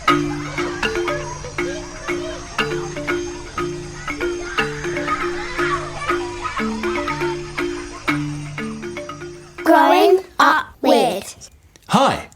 Growing Up Weird. Hi,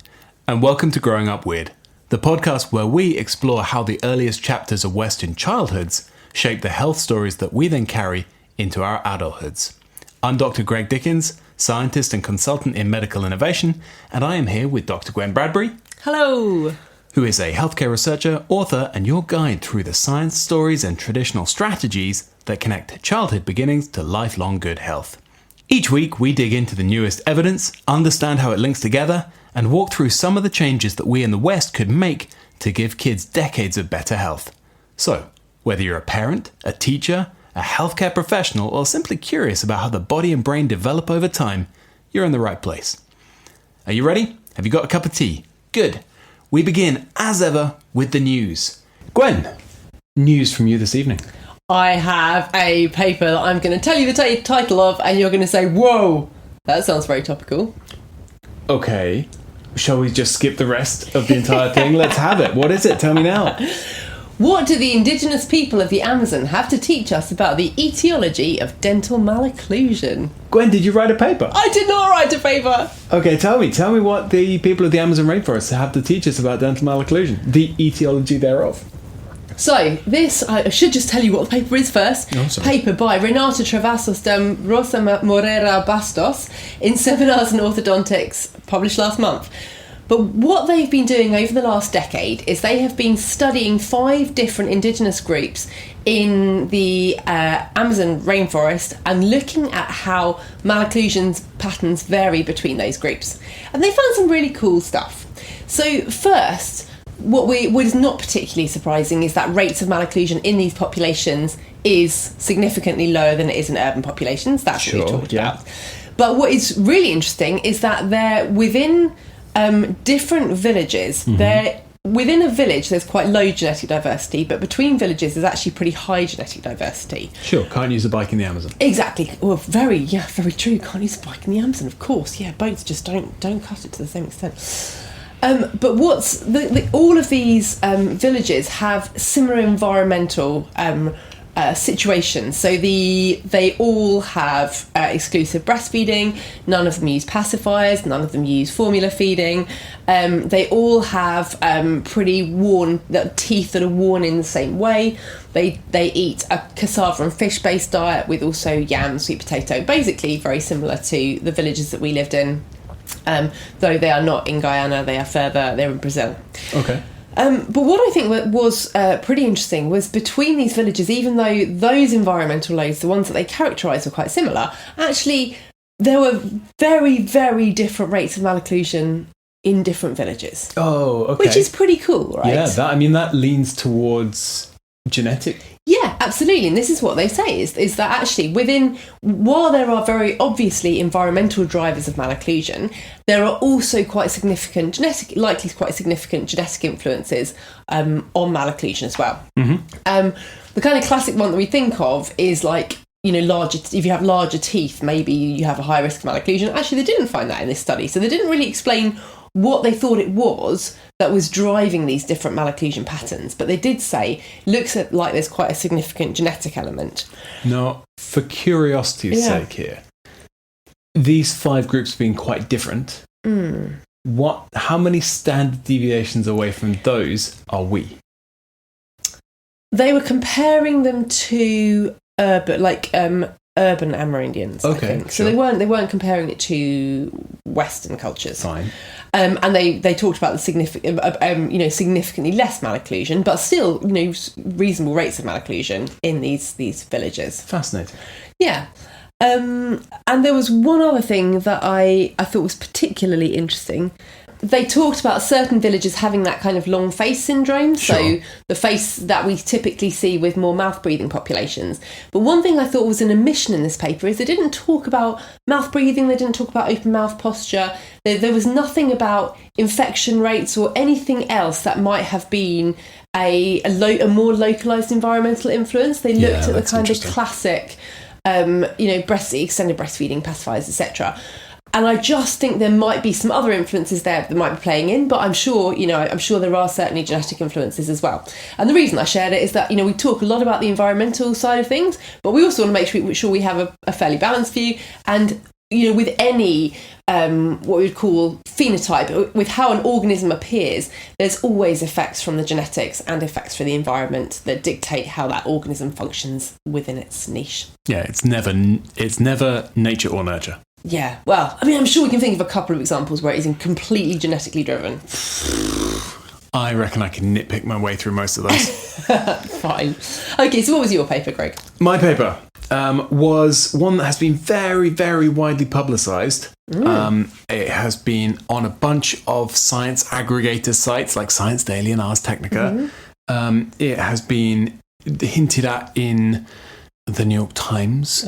and welcome to Growing Up Weird, the podcast where we explore how the earliest chapters of Western childhoods shape the health stories that we then carry into our adulthoods. I'm Dr. Greg Dickens, scientist and consultant in medical innovation, and I am here with Dr. Gwen Bradbury. Hello. Who is a healthcare researcher, author, and your guide through the science stories and traditional strategies that connect childhood beginnings to lifelong good health. Each week, we dig into the newest evidence, understand how it links together, and walk through some of the changes that we in the West could make to give kids decades of better health. So, whether you're a parent, a teacher, a healthcare professional, or simply curious about how the body and brain develop over time, you're in the right place. Are you ready? Have you got a cup of tea? Good. We begin, as ever, with the news. Gwen, news from you this evening. I have a paper that I'm going to tell you the title of, and you're going to say, whoa, that sounds very topical. Okay. Shall we just skip the rest of the entire thing? Let's have it. What is it? Tell me now. What do the indigenous people of the Amazon have to teach us about the etiology of dental malocclusion? Gwen, did you write a paper? I did not write a paper. Okay, tell me what the people of the Amazon rainforest have to teach us about dental malocclusion, the etiology thereof. So, this, I should just tell you what the paper is first. Oh, sorry. Paper by Renata Travassos de Rosa Moreira Bastos in Seminars in Orthodontics, published last month. But what they've been doing over the last decade is they have been studying 5 different indigenous groups in the Amazon rainforest and looking at how malocclusion patterns vary between those groups. And they found some really cool stuff. So first, what is not particularly surprising is that rates of malocclusion in these populations is significantly lower than it is in urban populations. That's what we talked about. But what is really interesting is that they're within different villages. Within a village, there's quite low genetic diversity, but between villages, there's actually pretty high genetic diversity. Sure, can't use a bike in the Amazon. Exactly. Well, very true. Can't use a bike in the Amazon, of course. Yeah, boats just don't cut it to the same extent. But what's all of these villages have similar environmental situations. So they all have exclusive breastfeeding. None of them use pacifiers. None of them use formula feeding. They all have pretty worn teeth that are worn in the same way. They eat a cassava and fish based diet with also yam, sweet potato. Basically, very similar to the villages that we lived in. Though they are not in Guyana, they are further. They're in Brazil. Okay. But what I think was pretty interesting was between these villages, even though those environmental loads, the ones that they characterised, were quite similar, actually there were very, very different rates of malocclusion in different villages. Oh, okay. Which is pretty cool, right? Yeah, that leans towards genetic. Yeah, absolutely. And this is what they say, is that actually while there are very obviously environmental drivers of malocclusion, there are also quite significant genetic influences on malocclusion as well. Mm-hmm. The kind of classic one that we think of is like, if you have larger teeth, maybe you have a high risk of malocclusion. Actually, they didn't find that in this study. So they didn't really explain what they thought it was that was driving these different malocclusion patterns. But they did say, looks like there's quite a significant genetic element. Now, for curiosity's sake here, these 5 groups being quite different, how many standard deviations away from those are we? They were comparing them to urban Amerindians, I think. So they weren't comparing it to Western cultures. Fine. And they talked about the significantly less malocclusion, but still, reasonable rates of malocclusion in these villages. Fascinating. Yeah. And there was one other thing that I thought was particularly interesting. They talked about certain villages having that kind of long face syndrome, so the face that we typically see with more mouth-breathing populations. But one thing I thought was an omission in this paper is they didn't talk about mouth-breathing, they didn't talk about open mouth posture, there was nothing about infection rates or anything else that might have been a more localised environmental influence. They looked at the kind of classic, extended breastfeeding, pacifiers, etc. And I just think there might be some other influences there that might be playing in, but I'm sure there are certainly genetic influences as well. And the reason I shared it is that, we talk a lot about the environmental side of things, but we also want to make sure we have a fairly balanced view. And, with any, what we would call phenotype, with how an organism appears, there's always effects from the genetics and effects from the environment that dictate how that organism functions within its niche. Yeah, it's never nature or nurture. Yeah, well, I'm sure we can think of a couple of examples where it is completely genetically driven. I reckon I can nitpick my way through most of those. Fine. Okay, so what was your paper, Greg? My paper was one that has been very, very widely publicised. It has been on a bunch of science aggregator sites like Science Daily and Ars Technica. It has been hinted at in the New York Times.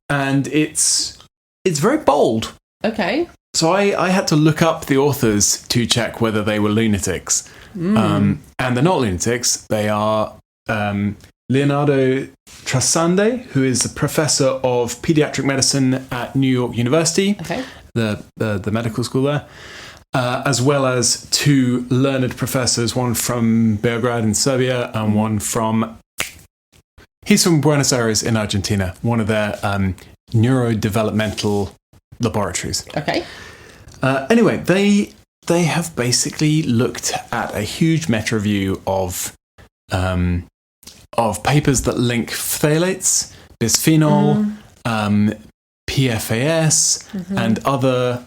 And it's very bold. Okay. So I had to look up the authors to check whether they were lunatics. And they're not lunatics. They are Leonardo Trasande, who is a professor of pediatric medicine at New York University, the medical school there, as well as two learned professors, one from Belgrade in Serbia and one from... He's from Buenos Aires in Argentina, one of their neurodevelopmental laboratories. Okay. Anyway, they have basically looked at a huge meta review of papers that link phthalates, bisphenol, PFAS, and other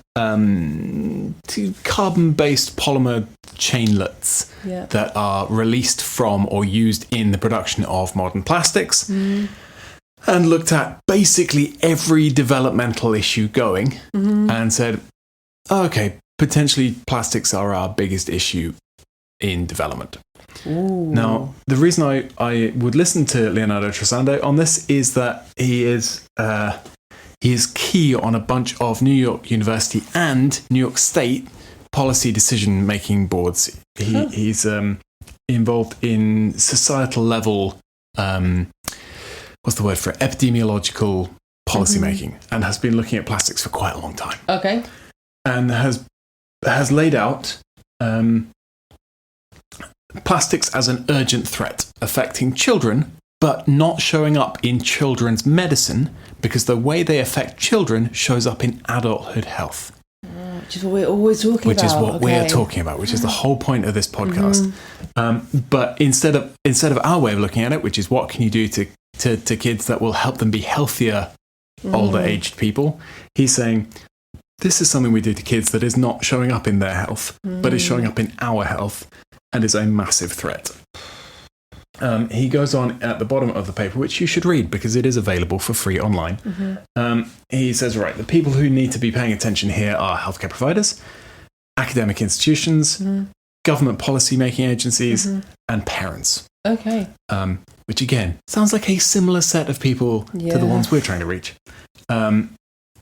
carbon-based polymer chainlets that are released from or used in the production of modern plastics, and looked at basically every developmental issue going and said, okay, potentially plastics are our biggest issue in development. Ooh. Now, the reason I would listen to Leonardo Trasande on this is that he is key on a bunch of New York University and New York State policy decision-making boards. He's involved in societal level, what's the word for it? Epidemiological policymaking, and has been looking at plastics for quite a long time. Okay. And has laid out plastics as an urgent threat affecting children, but not showing up in children's medicine because the way they affect children shows up in adulthood health. Which is what we're always talking about. Which is what we're talking about, which is the whole point of this podcast. But instead of our way of looking at it, which is what can you do to kids that will help them be healthier older aged people, he's saying this is something we do to kids that is not showing up in their health, but is showing up in our health and is a massive threat. He goes on at the bottom of the paper, which you should read because it is available for free online. He says, right, the people who need to be paying attention here are healthcare providers, academic institutions, government policy-making agencies, and parents. Okay. Which, again, sounds like a similar set of people to the ones we're trying to reach.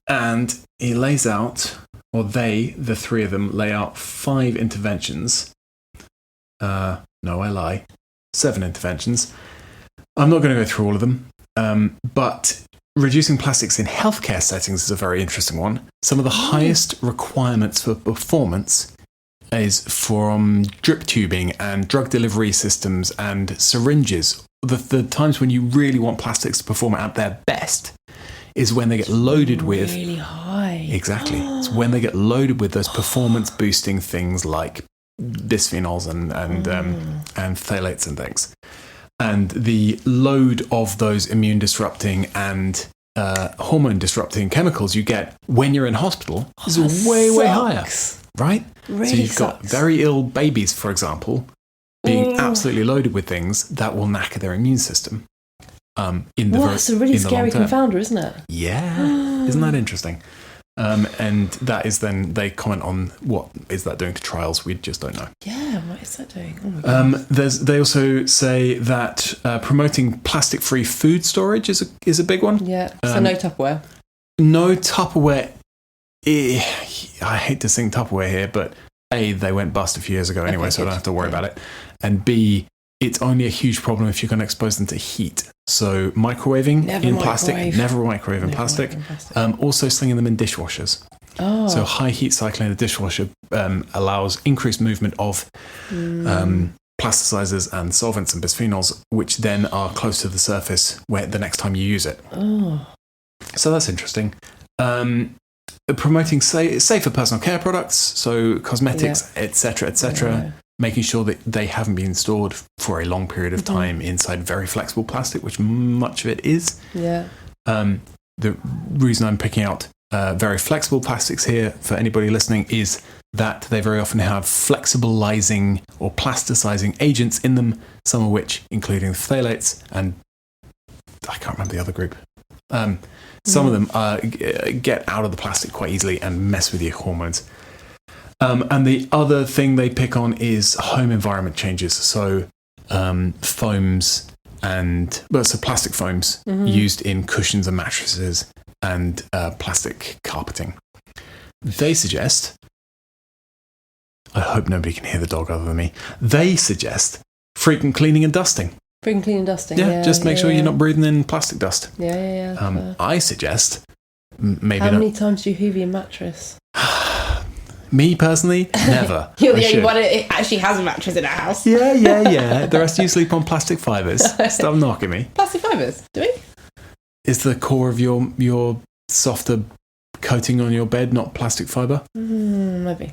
And he lays out, or the three of them, lay out 5 interventions. No, I lie. 7 interventions. I'm not going to go through all of them, but reducing plastics in healthcare settings is a very interesting one. Some of the highest requirements for performance is from drip tubing and drug delivery systems and syringes. The times when you really want plastics to perform at their best is when they get loaded with... Really high. Exactly. It's when they get loaded with those performance-boosting things like bisphenols and phthalates and things. And the load of those immune-disrupting and hormone-disrupting chemicals you get when you're in hospital is way higher, right? Really so you've got very ill babies, for example, being absolutely loaded with things that will knacker their immune system. That's a really scary confounder, isn't it? Yeah. Isn't that interesting? And that is then they comment on what is that doing to trials. We just don't know. Yeah, what is that doing? Oh my God. They also say that promoting plastic-free food storage is a big one. Yeah, so no Tupperware. No Tupperware. I hate to sing Tupperware here, but A, they went bust a few years ago anyway, so I don't have to worry about it. And B, it's only a huge problem if you're going to expose them to heat. So microwaving Never in microwave. plastic, never microwave in Never plastic. microwave in plastic. Also slinging them in dishwashers. Oh. So high heat cycling the dishwasher allows increased movement of plasticizers and solvents and bisphenols, which then are close to the surface where the next time you use it. Oh. So that's interesting. Promoting safer personal care products, so cosmetics, etc., etc. Making sure that they haven't been stored for a long period of time inside very flexible plastic, which much of it is. Yeah. The reason I'm picking out very flexible plastics here for anybody listening is that they very often have flexibilizing or plasticizing agents in them, some of which, including the phthalates, and I can't remember the other group. Some of them get out of the plastic quite easily and mess with your hormones. And the other thing they pick on is home environment changes. So foams so plastic foams used in cushions and mattresses and plastic carpeting. They suggest, I hope nobody can hear the dog other than me, they suggest frequent cleaning and dusting. Frequent cleaning and dusting. Yeah, just make sure you're not breathing in plastic dust. Yeah. I suggest maybe How not. many times do you hoover your mattress? Me personally, never. You're I the only should. one that actually has a mattress in our house. Yeah. The rest of you sleep on plastic fibres. Stop knocking me. Plastic fibres, do we? Is the core of your softer coating on your bed not plastic fibre? Maybe.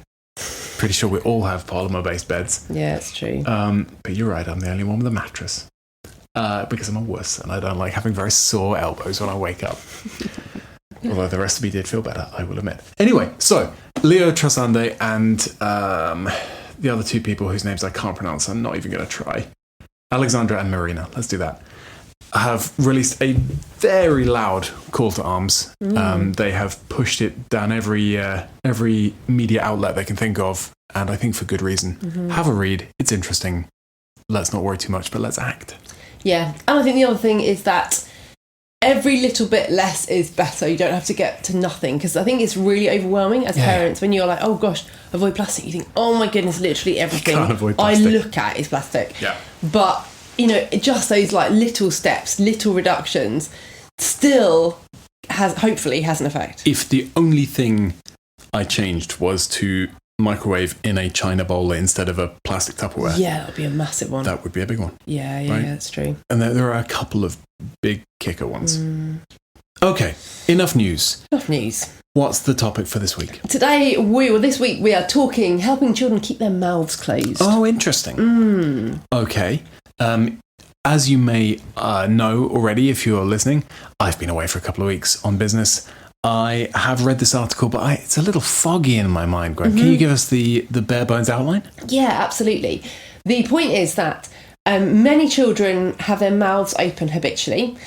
Pretty sure we all have polymer-based beds. Yeah, it's true. But you're right, I'm the only one with a mattress. Because I'm a wuss and I don't like having very sore elbows when I wake up. Although the rest of me did feel better, I will admit. Anyway, so Leo Trasande and the other two people whose names I can't pronounce, I'm not even going to try. Alexandra and Marina, let's do that, have released a very loud call to arms. They have pushed it down every media outlet they can think of, and I think for good reason. Have a read, it's interesting. Let's not worry too much, but let's act. Yeah, and I think the other thing is that every little bit less is better. You don't have to get to nothing, because I think it's really overwhelming as parents when you're like, oh gosh, avoid plastic. You think, oh my goodness, literally everything can't avoid I plastic. look at is plastic. Yeah. But, just those like little steps, little reductions still hopefully has an effect. If the only thing I changed was to microwave in a china bowl instead of a plastic Tupperware, Yeah, that would be a massive one. that would be a big one. Yeah, Right? that's true. And there are a couple of big kicker ones. Okay, enough news. Enough news. What's the topic for this week? This week we are talking helping children keep their mouths closed. Oh, interesting. Okay. As you may know already, if you're listening, I've been away for a couple of weeks on business. I have read this article, but it's a little foggy in my mind, Gwen. Can you give us the bare bones outline? Yeah, absolutely. The point is that many children have their mouths open habitually.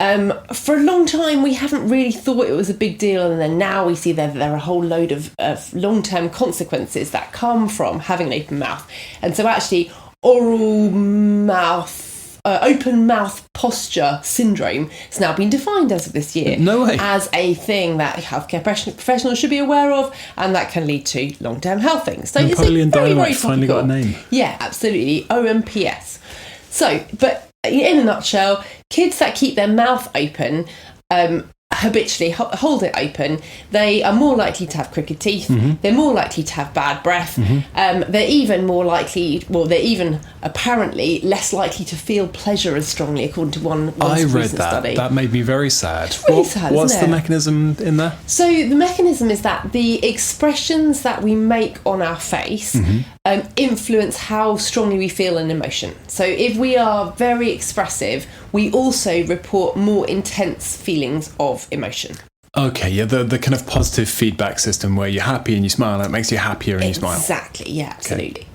For a long time, we haven't really thought it was a big deal, and then now we see that there are a whole load of long-term consequences that come from having an open mouth. And so actually, open mouth posture syndrome has now been defined as of this year. No way. As a thing that healthcare professionals should be aware of, and that can lead to long-term health things. So Napoleon it's very, very Dynamite finally got a topical. name. Yeah, absolutely. OMPS. So, but in a nutshell, kids that keep their mouth open, habitually hold it open, they are more likely to have crooked teeth, they're more likely to have bad breath, they're even apparently less likely to feel pleasure as strongly, according to one I read recent that. study. That made me very sad. really sad, What's isn't the it? mechanism in there? So the mechanism is that the expressions that we make on our face influence how strongly we feel an emotion. So if we are very expressive, we also report more intense feelings of emotion. Okay, yeah, the kind of positive feedback system where you're happy and you smile, and it makes you happier and you smile. Exactly, yeah, absolutely.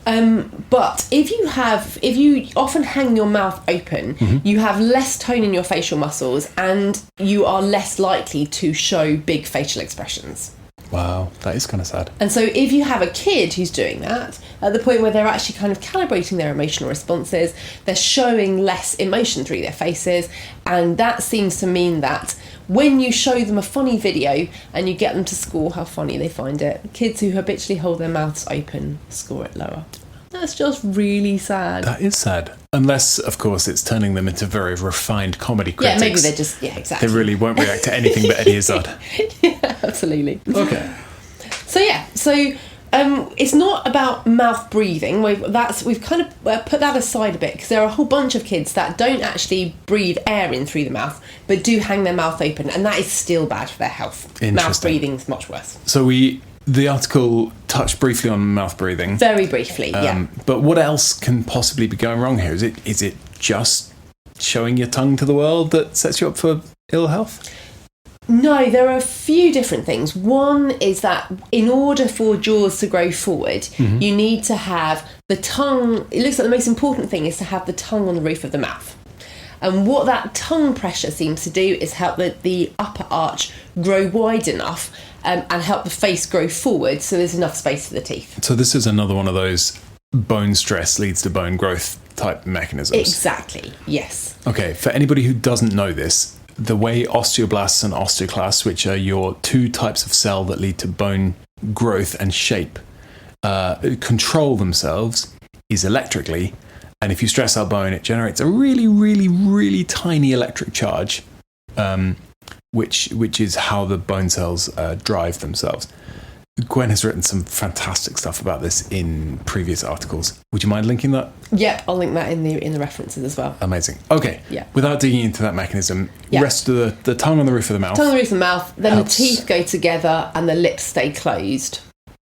But if you often hang your mouth open, you have less tone in your facial muscles, and you are less likely to show big facial expressions. Wow, that is kind of sad. And so if you have a kid who's doing that, at the point where they're actually kind of calibrating their emotional responses, they're showing less emotion through their faces, and that seems to mean that when you show them a funny video and you get them to score how funny they find it, kids who habitually hold their mouths open score it lower. That's just really sad. That is sad. Unless, of course, it's turning them into very refined comedy critics. Yeah, maybe they're just, exactly. They really won't react to anything but Eddie Izzard. Yeah, absolutely. Okay. So it's not about mouth breathing. We've kind of put that aside a bit, because there are a whole bunch of kids that don't actually breathe air in through the mouth, but do hang their mouth open, and that is still bad for their health. Mouth breathing is much worse. So the article touched briefly on mouth breathing. Very briefly, yeah. But what else can possibly be going wrong here? Is it just showing your tongue to the world that sets you up for ill health? No, there are a few different things. One is that in order for jaws to grow forward, you need to have the tongue. It looks like the most important thing is to have the tongue on the roof of the mouth. And what that tongue pressure seems to do is help the upper arch grow wide enough and help the face grow forward, so there's enough space for the teeth. So this is another one of those bone stress leads to bone growth type mechanisms. Exactly, yes. Okay, for anybody who doesn't know this, the way osteoblasts and osteoclasts, which are your two types of cell that lead to bone growth and shape, control themselves is electrically. And if you stress out bone, it generates a really, really, really tiny electric charge, which is how the bone cells drive themselves. Gwen has written some fantastic stuff about this in previous articles. Would you mind linking that? Yep, I'll link that in the references as well. Amazing. Okay. Yeah. Without digging into that mechanism, rest of the tongue on the roof of the mouth. Tongue on the roof of the mouth, then helps. the teeth go together and the lips stay closed.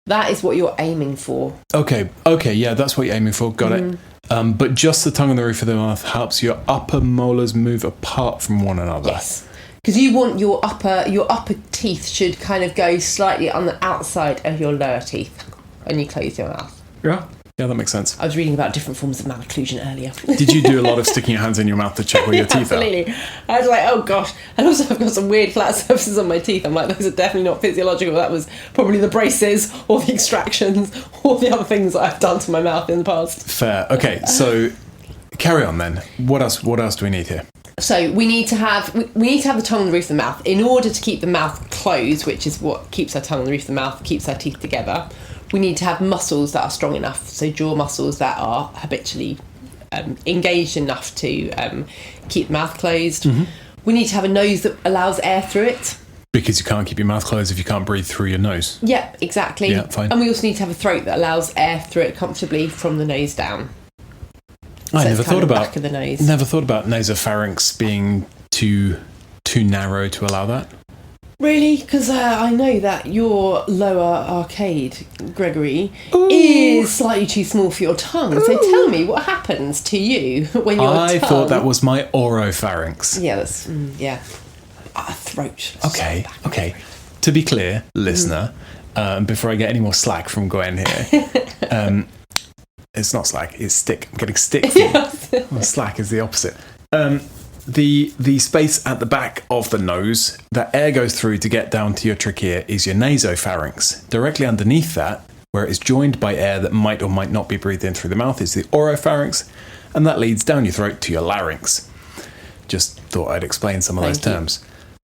That is what you're aiming for. Okay, yeah, that's what you're aiming for. Got it. But just the tongue on the roof of the mouth helps your upper molars move apart from one another. Yes. Because you want your upper teeth should kind of go slightly on the outside of your lower teeth when you close your mouth. Yeah, that makes sense. I was reading about different forms of malocclusion earlier. Did you do a lot of sticking your hands in your mouth to check where your teeth Absolutely. I was like, oh gosh. And also I've got some weird flat surfaces on my teeth. I'm like, those are definitely not physiological. That was probably the braces or the extractions or the other things that I've done to my mouth in the past. Fair. Okay, so carry on then. What else do we need here? So we need to have the tongue on the roof of the mouth in order to keep the mouth closed, which is what keeps our tongue on the roof of the mouth, keeps our teeth together. We need to have muscles that are strong enough, so jaw muscles that are habitually engaged enough to keep the mouth closed. We need to have a nose that allows air through it. Because you can't keep your mouth closed if you can't breathe through your nose. Yeah, exactly. Yeah, fine. And we also need to have a throat that allows air through it comfortably from the nose down. I never thought about back of the nose. Never thought about nasopharynx being too narrow to allow that. Really? Because I know that your lower arcade, Gregory, is slightly too small for your tongue. So tell me, what happens to you when your tongue... I thought that was my oropharynx. Yeah, that's... throat. Okay. To be clear, listener, before I get any more slack from Gwen here, it's not slack, it's stick. I'm getting stick from you. Well, slack is the opposite. The space at the back of the nose that air goes through to get down to your trachea is your nasopharynx. Directly underneath that, where it is joined by air that might or might not be breathed in through the mouth, is the oropharynx, and that leads down your throat to your larynx. Just thought I'd explain some of those terms.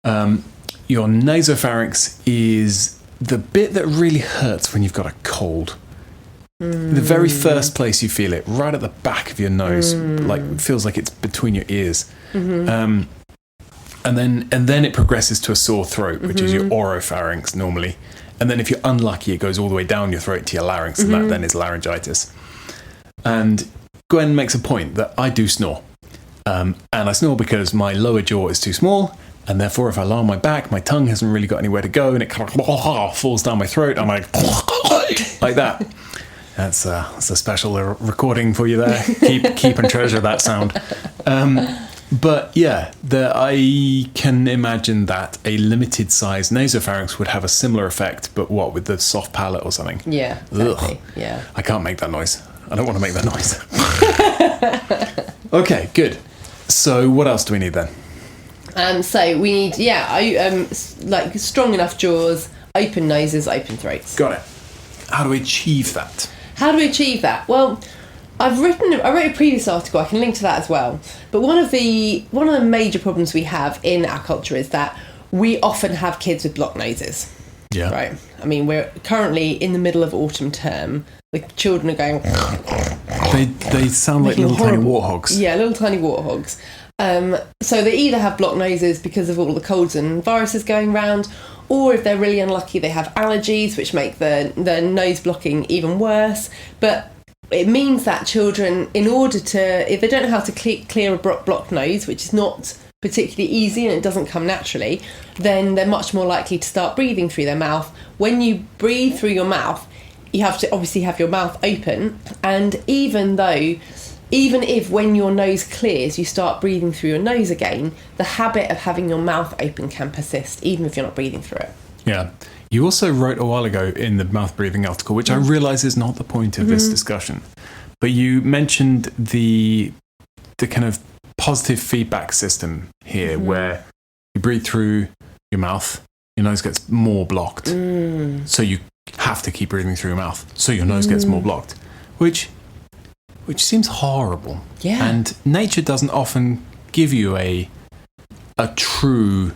Your nasopharynx is the bit that really hurts when you've got a cold. The very first place you feel it, right at the back of your nose, like feels like it's between your ears, and then it progresses to a sore throat, which is your oropharynx normally, and then if you're unlucky, it goes all the way down your throat to your larynx, and that then is laryngitis. And Gwen makes a point that I do snore, and I snore because my lower jaw is too small. And therefore, if I lie on my back, my tongue hasn't really got anywhere to go, and it kind of falls down my throat. I'm like that. That's a special recording for you there. Keep and treasure that sound. But yeah, I can imagine that a limited size nasopharynx would have a similar effect, but what, with the soft palate or something? Yeah, exactly. Ugh. Yeah. I can't make that noise. I don't want to make that noise. Okay, good. So what else do we need then? So we need, like strong enough jaws, open noses, open throats. Got it. How do we achieve that? How do we achieve that? Well, I wrote a previous article. I can link to that as well. But one of the major problems we have in our culture is that we often have kids with blocked noses. Yeah. Right. I mean, we're currently in the middle of autumn term. The children are going. They sound like Making little tiny horrible- warthogs. Yeah, little tiny warthogs. So they either have blocked noses because of all the colds and viruses going round, or if they're really unlucky, they have allergies, which make the nose blocking even worse. But it means that children, in order to, if they don't know how to clear a blocked nose, which is not particularly easy and it doesn't come naturally, then they're much more likely to start breathing through their mouth. When you breathe through your mouth, you have to obviously have your mouth open, and even if when your nose clears you start breathing through your nose again, the habit of having your mouth open can persist even if you're not breathing through it. Yeah. You also wrote a while ago in the mouth breathing article, which I realise is not the point of this discussion, but you mentioned the kind of positive feedback system here, where you breathe through your mouth, your nose gets more blocked, so you have to keep breathing through your mouth, so your nose gets more blocked, which seems horrible. Yeah. And nature doesn't often give you a true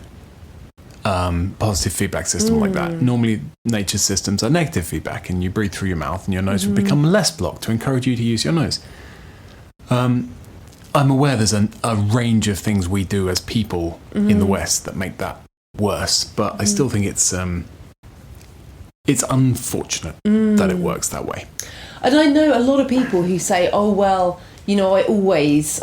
positive feedback system like that. Normally nature's systems are negative feedback, and you breathe through your mouth and your nose will become less blocked to encourage you to use your nose. I'm aware there's a range of things we do as people in the West that make that worse, but I still think it's unfortunate that it works that way. And I know a lot of people who say, oh, well, I always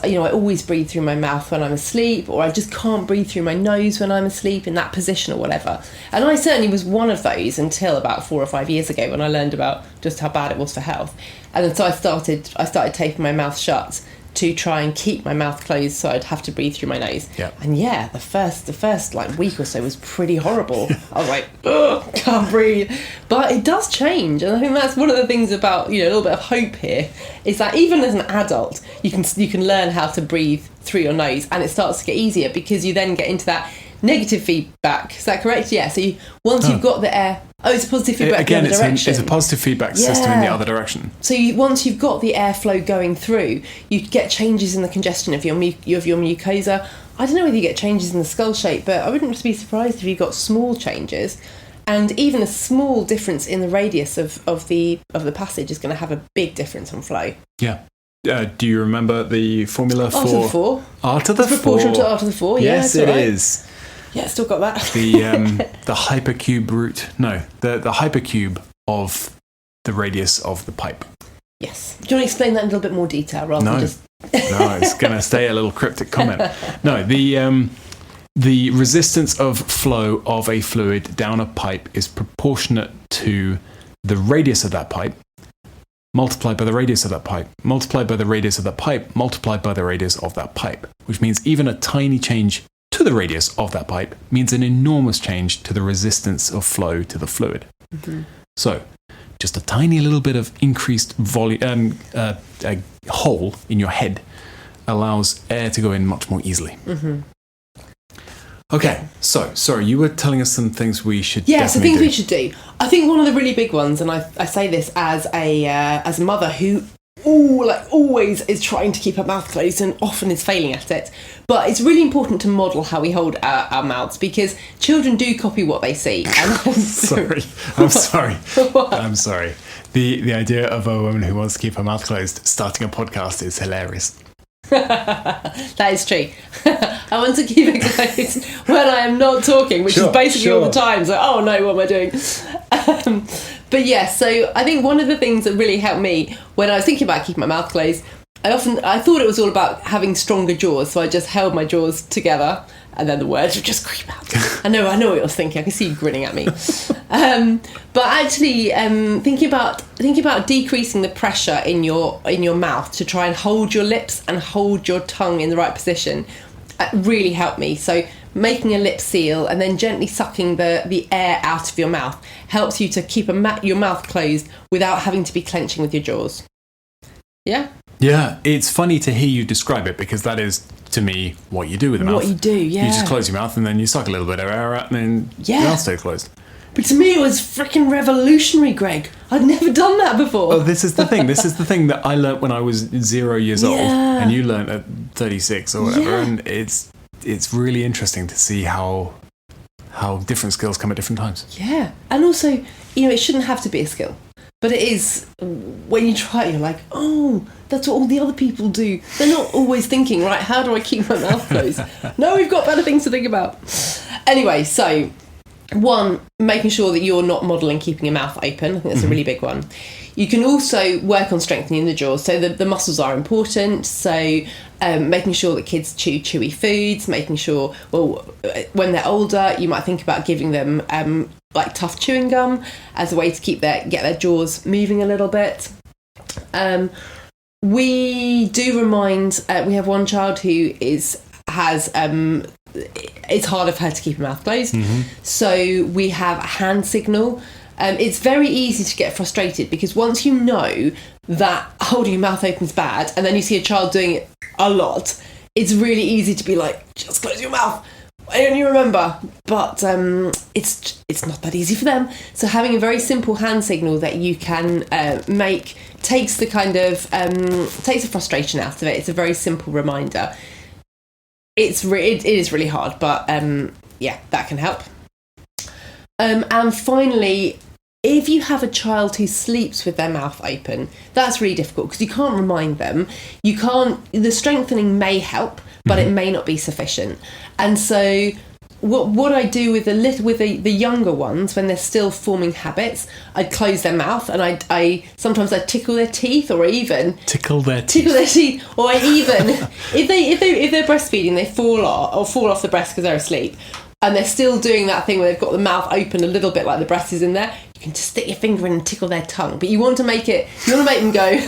breathe through my mouth when I'm asleep, or I just can't breathe through my nose when I'm asleep in that position or whatever. And I certainly was one of those until about 4 or 5 years ago when I learned about just how bad it was for health. And then so I started taping my mouth shut to try and keep my mouth closed so I'd have to breathe through my nose. Yeah. And yeah, the first like week or so was pretty horrible. I was like, ugh, can't breathe. But it does change, and I think that's one of the things about, a little bit of hope here, is that even as an adult, you can learn how to breathe through your nose, and it starts to get easier because you then get into that negative feedback. Is that correct? Yeah. So once you've got the air, it's a positive feedback Again, in the other direction. it's a positive feedback system in the other direction. So once you've got the airflow going through, you get changes in the congestion of your mucosa. I don't know whether you get changes in the skull shape, but I wouldn't be surprised if you got small changes. And even a small difference in the radius of the passage is going to have a big difference on flow. Yeah. Do you remember the formula for R to the 4? R to the It's proportional to R to the 4. Yes, yeah, it right. is. Yeah, still got that. The hypercube root. No, the hypercube of the radius of the pipe. Yes. Do you want to explain that in a little bit more detail rather than just... No, it's going to stay a little cryptic comment. No, the resistance of flow of a fluid down a pipe is proportionate to the radius of that pipe, multiplied by the radius of that pipe, multiplied by the radius of that pipe, multiplied by the radius of that pipe, which means even a tiny change to the radius of that pipe means an enormous change to the resistance of flow to the fluid. So, just a tiny little bit of increased volume, a hole in your head allows air to go in much more easily. Okay, so, sorry, you were telling us some things we should so things do. we should do. I think one of the really big ones, and I say this as a mother who always is trying to keep her mouth closed and often is failing at it. But it's really important to model how we hold our mouths, because children do copy what they see. And I'm sorry. What? I'm sorry. The idea of a woman who wants to keep her mouth closed starting a podcast is hilarious. That is true. I want to keep it closed when I am not talking, which is basically all the time. So, oh no, what am I doing? But yeah, so I think one of the things that really helped me when I was thinking about keeping my mouth closed, I thought it was all about having stronger jaws, so I just held my jaws together, and then the words would just creep out. I know what I was thinking. I can see you grinning at me. But actually, thinking about decreasing the pressure in your mouth to try and hold your lips and hold your tongue in the right position really helped me. So making a lip seal and then gently sucking the air out of your mouth helps you to keep your mouth closed without having to be clenching with your jaws. Yeah? Yeah, it's funny to hear you describe it, because that is, to me, what you do with the mouth. What you do, yeah. You just close your mouth and then you suck a little bit of air out and then your mouth stays closed. But to me it was freaking revolutionary, Greg. I'd never done that before. Oh, this is the thing. This is the thing that I learnt when I was 0 years old, and you learnt at 36 or whatever. And it's really interesting to see how how different skills come at different times. Yeah. And also, it shouldn't have to be a skill. But it is, when you try it, you're like, oh, that's what all the other people do. They're not always thinking, right, how do I keep my mouth closed? No, we've got better things to think about. Anyway, so, one, making sure that you're not modelling keeping your mouth open. I think that's a really big one. You can also work on strengthening the jaws. So the muscles are important. So making sure that kids chew chewy foods, making sure, when they're older, you might think about giving them like tough chewing gum as a way to get their jaws moving a little bit. We do remind, we have one child who has it's harder for her to keep her mouth closed. So we have a hand signal. It's very easy to get frustrated because once you know that holding your mouth open is bad and then you see a child doing it a lot, it's really easy to be like, just close your mouth. Why don't you remember? But it's not that easy for them. So having a very simple hand signal that you can make takes the takes the frustration out of it. It's a very simple reminder. It is really hard, but that can help. And finally, if you have a child who sleeps with their mouth open, that's really difficult because you can't remind them. The strengthening may help, but it may not be sufficient. And so what I do with the younger ones, when they're still forming habits, I'd close their mouth and I sometimes tickle their teeth, or even tickle their teeth, or I even if they're breastfeeding, they fall off the breast because they're asleep. And they're still doing that thing where they've got the mouth open a little bit like the breast is in there. You can just stick your finger in and tickle their tongue. But you want to make them go,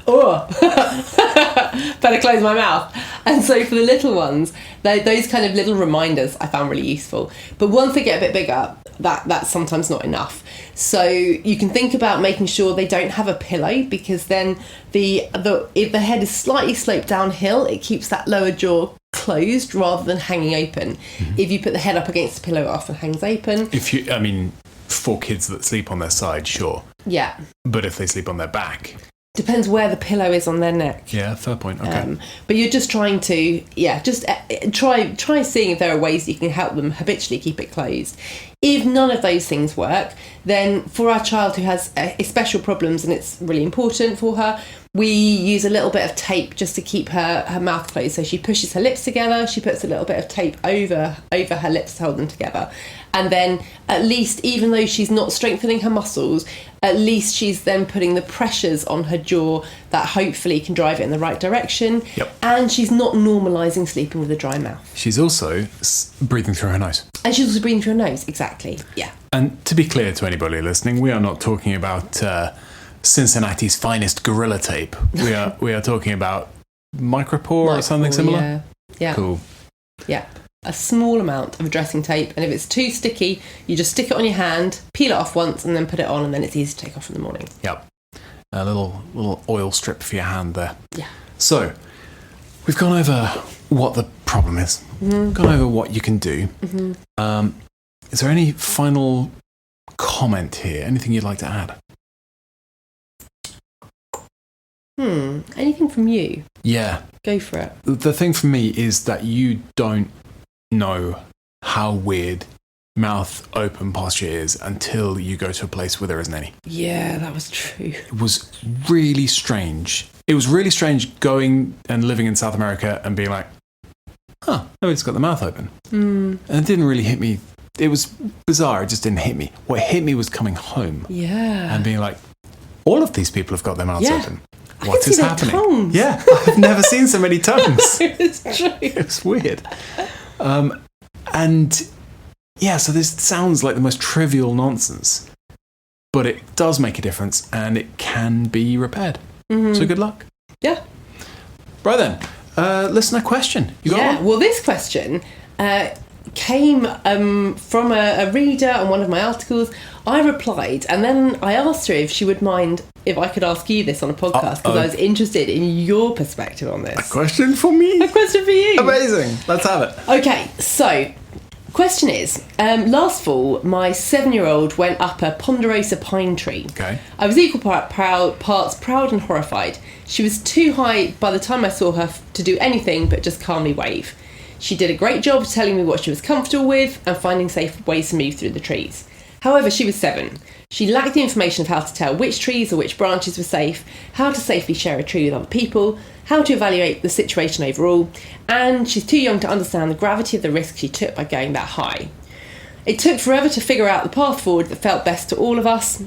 oh, better close my mouth. And so for the little ones, those kind of little reminders I found really useful. But once they get a bit bigger, that's sometimes not enough. So you can think about making sure they don't have a pillow, because then if the head is slightly sloped downhill, it keeps that lower jaw closed rather than hanging open. If you put the head up against the pillow, it often hangs open. For kids that sleep on their side, sure. Yeah. But if they sleep on their back, depends where the pillow is on their neck. Yeah, fair point. Okay. But you're just trying to, try seeing if there are ways you can help them habitually keep it closed. If none of those things work, then for our child who has special problems and it's really important for her, we use a little bit of tape just to keep her mouth closed. So she pushes her lips together, she puts a little bit of tape over her lips to hold them together. And then at least, even though she's not strengthening her muscles, at least she's then putting the pressures on her jaw that hopefully can drive it in the right direction. Yep. And she's not normalising sleeping with a dry mouth. She's also breathing through her nose. And she's also breathing through her nose, exactly. Yeah. And to be clear to anybody listening, we are not talking about Cincinnati's finest Gorilla Tape. We are talking about Micropore or something similar? Yeah. Cool. Yeah. A small amount of dressing tape, and if it's too sticky, you just stick it on your hand, peel it off once, and then put it on, and then it's easy to take off in the morning. Yep. A little oil strip for your hand there. Yeah. So, we've gone over what the problem is. Gone over what you can do. Is there any final comment here? Anything you'd like to add? Anything from you? Yeah. Go for it. The thing for me is that you don't know how weird mouth open posture is until you go to a place where there isn't any. Yeah, that was true. It was really strange. It was really strange going and living in South America and being like, nobody's got the mouth open. And it didn't really hit me. It was bizarre. It just didn't hit me. What hit me was coming home. Yeah. And being like, all of these people have got their mouths open. What is happening? Tongues. Yeah, I've never seen so many tongues. It's true. It's weird. So this sounds like the most trivial nonsense, but it does make a difference and it can be repaired. So good luck. Yeah. Right then, listener question. You got one? Well, this question came from a reader on one of my articles. I replied, and then I asked her if she would mind if I could ask you this on a podcast, because I was interested in your perspective on this. A question for me? A question for you. Amazing. Let's have it. Okay, so question is, last fall, my 7-year-old went up a ponderosa pine tree. Okay. I was equal parts proud and horrified. She was too high by the time I saw her to do anything but just calmly wave. She did a great job telling me what she was comfortable with and finding safe ways to move through the trees. However, she was 7. She lacked the information of how to tell which trees or which branches were safe, how to safely share a tree with other people, how to evaluate the situation overall, and she's too young to understand the gravity of the risk she took by going that high. It took forever to figure out the path forward that felt best to all of us.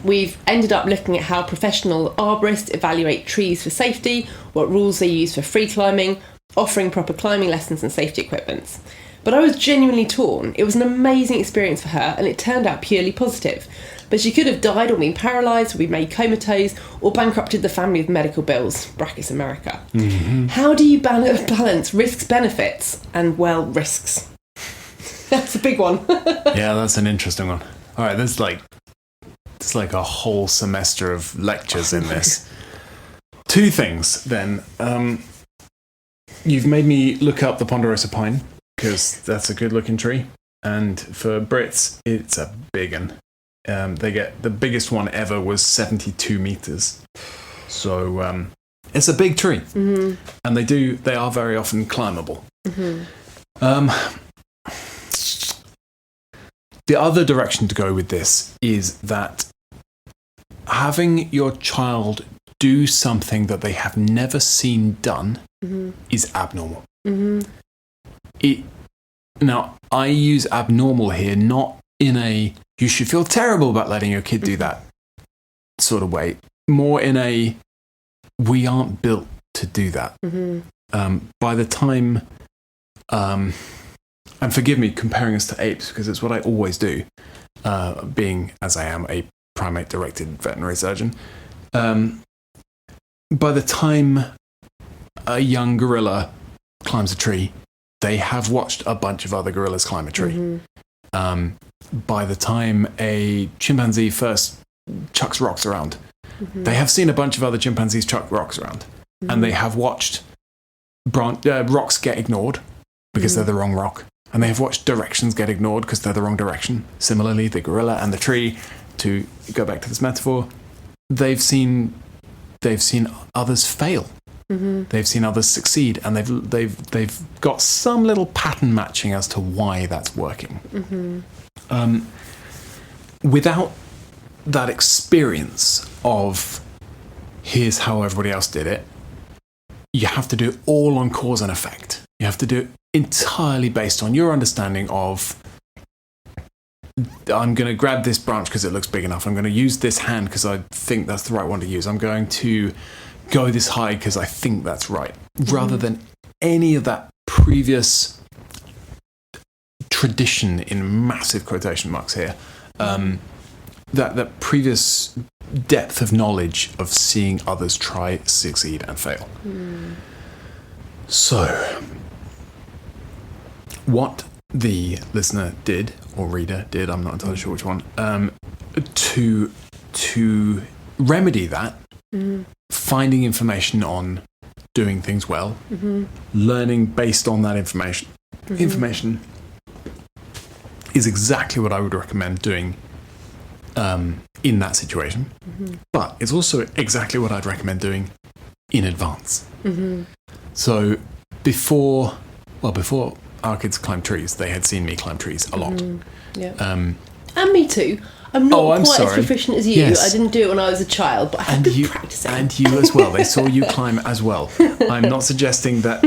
We've ended up looking at how professional arborists evaluate trees for safety, what rules they use for free climbing, offering proper climbing lessons and safety equipment. But I was genuinely torn. It was an amazing experience for her, and it turned out purely positive. But she could have died or been paralysed or been made comatose or bankrupted the family with medical bills, brackets America. Mm-hmm. How do you balance risks, benefits, and, well, risks? That's a big one. Yeah, that's an interesting one. All right, there's like a whole semester of lectures in this. 2 things, then. You've made me look up the Ponderosa pine, because that's a good-looking tree. And for Brits, it's a big one. The biggest one ever was 72 meters. So it's a big tree. Mm-hmm. And they are very often climbable. Mm-hmm. The other direction to go with this is that having your child do something that they have never seen done mm-hmm. is abnormal. Mm-hmm. Now, I use abnormal here not in a you should feel terrible about letting your kid do that sort of way, more in a we aren't built to do that. Mm-hmm. By the time, and forgive me comparing us to apes because it's what I always do, being as I am a primate-directed veterinary surgeon. By the time a young gorilla climbs a tree, they have watched a bunch of other gorillas climb a tree. Mm-hmm. By the time a chimpanzee first chucks rocks around, mm-hmm. they have seen a bunch of other chimpanzees chuck rocks around. Mm-hmm. And they have watched rocks get ignored because mm-hmm. they're the wrong rock. And they have watched directions get ignored because they're the wrong direction. Similarly, the gorilla and the tree, to go back to this metaphor, they've seen others fail. Mm-hmm. They've seen others succeed, and they've got some little pattern matching as to why that's working. Mm-hmm. Without that experience of here's how everybody else did it, you have to do it all on cause and effect. You have to do it entirely based on your understanding of I'm going to grab this branch because it looks big enough. I'm going to use this hand because I think that's the right one to use. I'm going to go this high because I think that's right. Rather than any of that previous tradition, in massive quotation marks here, that previous depth of knowledge of seeing others try, succeed and fail. So, what the listener did, or reader did, I'm not entirely sure which one, to remedy that, finding information on doing things well, learning based on that information. Information is exactly what I would recommend doing in that situation, but it's also exactly what I'd recommend doing in advance. So before our kids climbed trees, they had seen me climb trees a lot. And me too. I'm not quite as proficient as you. Yes. I didn't do it when I was a child, but I had good practicing. And you as well. They saw you climb as well. I'm not suggesting that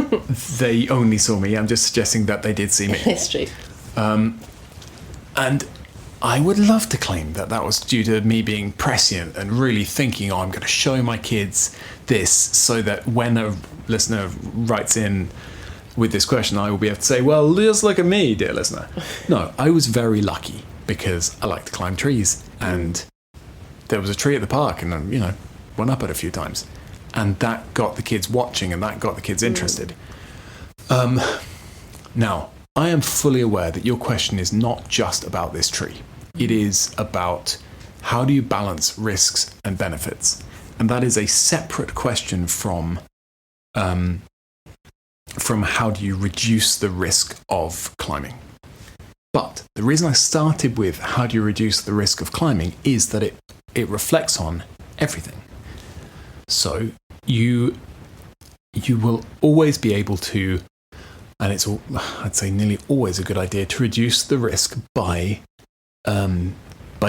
they only saw me. I'm just suggesting that they did see me. It's true. And I would love to claim that was due to me being prescient and really thinking, I'm going to show my kids this so that when a listener writes in with this question, I will be able to say, well, just look at me, dear listener. No, I was very lucky because I like to climb trees, and there was a tree at the park, and I, went up it a few times, and that got the kids watching, and that got the kids interested. Now, I am fully aware that your question is not just about this tree. It is about how do you balance risks and benefits, and that is a separate question from how do you reduce the risk of climbing. But the reason I started with how do you reduce the risk of climbing is that it reflects on everything. So you will always be able to and it's all, I'd say nearly always a good idea to reduce the risk by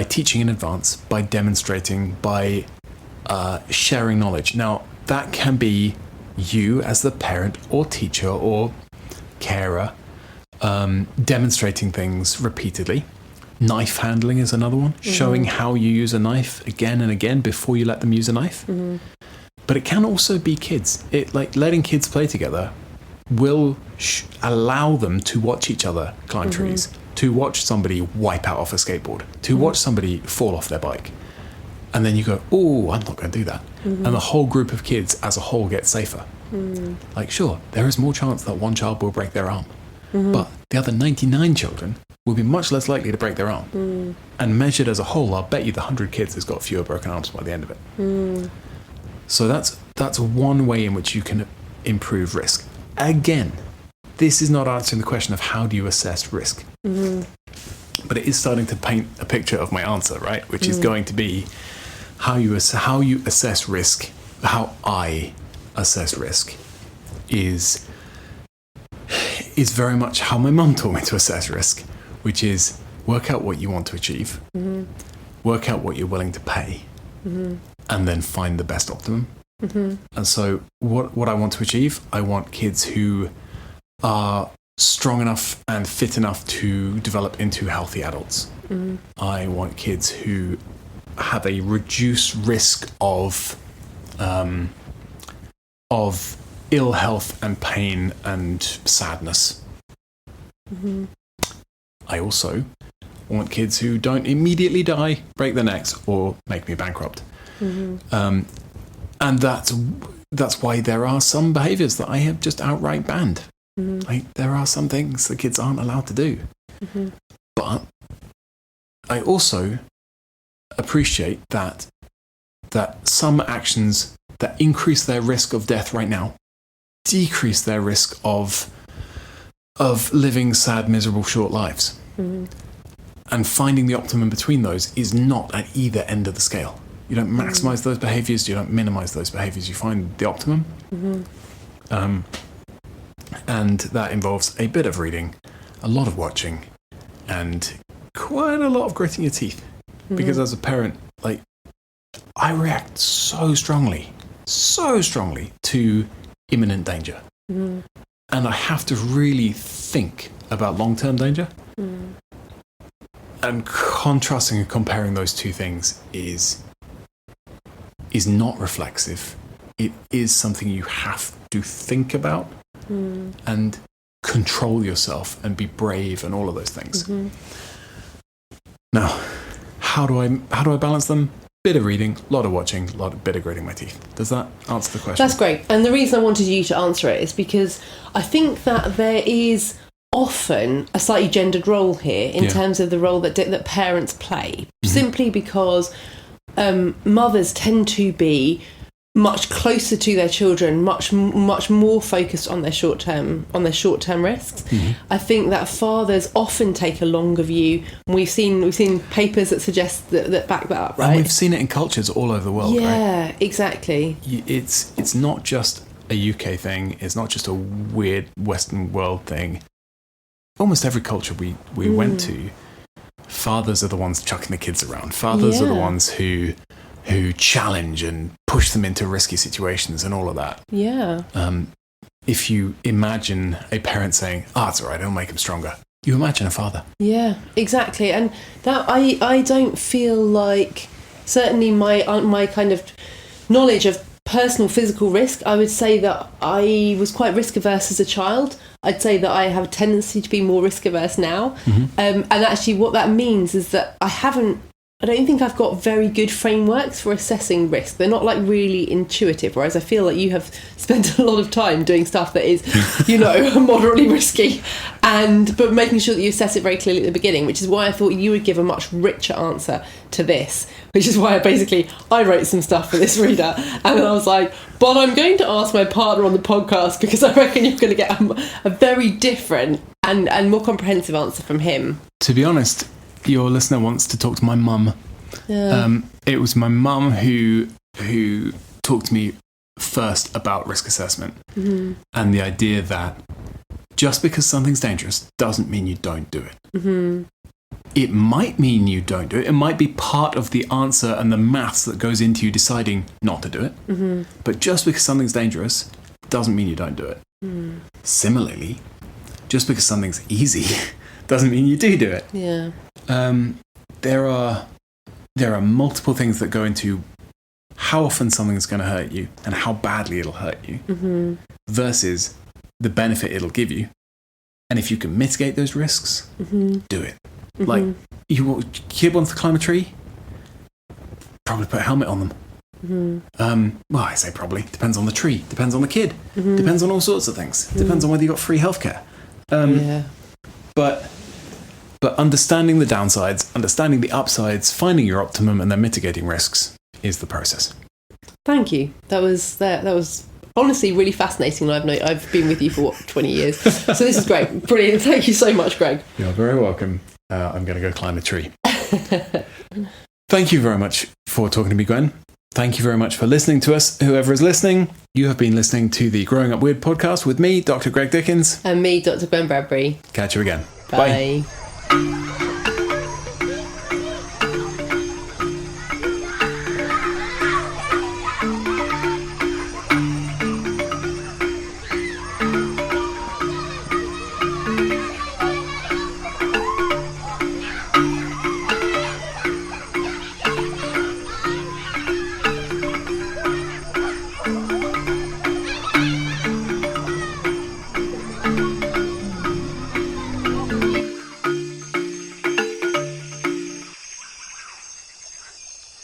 teaching in advance, by demonstrating, by sharing knowledge. Now, that can be you as the parent or teacher or carer demonstrating things repeatedly. Knife handling is another one, showing how you use a knife again and again before you let them use a knife. But it can also be kids. It, like, letting kids play together will allow them to watch each other climb trees, to watch somebody wipe out off a skateboard, to watch somebody fall off their bike. And then you go, oh, I'm not going to do that. And the whole group of kids as a whole gets safer. Like, sure, there is more chance that one child will break their arm, but the other 99 children will be much less likely to break their arm. And measured as a whole, I'll bet you the 100 kids has got fewer broken arms by the end of it. So that's one way in which you can improve risk. Again, this is not answering the question of how do you assess risk. But it is starting to paint a picture of my answer, right? Which is going to be how you assess risk, how I assess risk is very much how my mum taught me to assess risk, which is work out what you want to achieve, work out what you're willing to pay, and then find the best optimum. And so what I want to achieve, I want kids who are strong enough and fit enough to develop into healthy adults. I want kids who have a reduced risk of ill health and pain and sadness. I also want kids who don't immediately die, break their necks, or make me bankrupt. And that's why there are some behaviours that I have just outright banned. Like, there are some things that kids aren't allowed to do. But I also appreciate that some actions that increase their risk of death right now decrease their risk of living sad, miserable, short lives. And finding the optimum between those is not at either end of the scale. You don't maximize those behaviors, you don't minimize those behaviors, you find the optimum. And that involves a bit of reading, a lot of watching, and quite a lot of gritting your teeth. Because as a parent, like, I react so strongly to imminent danger. And I have to really think about long-term danger. And contrasting and comparing those two things is not reflexive. It is something you have to think about and control yourself and be brave and all of those things. Now, how do I balance them? Bit of reading, a lot of watching, bit of gritting my teeth. Does that answer the question? That's great. And the reason I wanted you to answer it is because I think that there is often a slightly gendered role here in terms of the role that parents play, simply because mothers tend to be much closer to their children, much more focused on their short term risks. I think that fathers often take a longer view. We've seen papers that suggest that back that up, right? And we've seen it in cultures all over the world, right? Yeah, exactly. It's not just a UK thing. It's not just a weird Western world thing. Almost every culture we went to, fathers are the ones chucking the kids around. Fathers are the ones who challenge and push them into risky situations and all of that. Yeah. If you imagine a parent saying, it's all right, it'll make him stronger, you imagine a father. Yeah, exactly. And that I don't feel like, certainly my kind of knowledge of personal physical risk, I would say that I was quite risk averse as a child. I'd say that I have a tendency to be more risk averse now. And actually what that means is that I don't think I've got very good frameworks for assessing risk. They're not like really intuitive, whereas I feel like you have spent a lot of time doing stuff that is, moderately risky, but making sure that you assess it very clearly at the beginning, which is why I thought you would give a much richer answer to this, which is why I wrote some stuff for this reader, and then I was like, but I'm going to ask my partner on the podcast because I reckon you're going to get a very different and more comprehensive answer from him. To be honest, your listener wants to talk to my mum. It was my mum who talked to me first about risk assessment and the idea that just because something's dangerous doesn't mean you don't do it. It might mean you don't do it. It might be part of the answer and the maths that goes into you deciding not to do it. But just because something's dangerous doesn't mean you don't do it. Similarly, just because something's easy doesn't mean you do it. Yeah. There are multiple things that go into how often something's going to hurt you and how badly it'll hurt you versus the benefit it'll give you. And if you can mitigate those risks, do it. Like, kid wants to climb a tree, probably put a helmet on them. Well, I say probably. Depends on the tree. Depends on the kid. Depends on all sorts of things. Depends on whether you've got free healthcare. But understanding the downsides, understanding the upsides, finding your optimum, and then mitigating risks is the process. Thank you. That was honestly really fascinating. I've been with you for 20 years, so this is great. Brilliant. Thank you so much, Greg. You're very welcome. I'm going to go climb a tree. Thank you very much for talking to me, Gwen. Thank you very much for listening to us. Whoever is listening, you have been listening to the Growing Up Weird podcast with me, Dr. Greg Dickens. And me, Dr. Gwen Bradbury. Catch you again. Bye. Bye.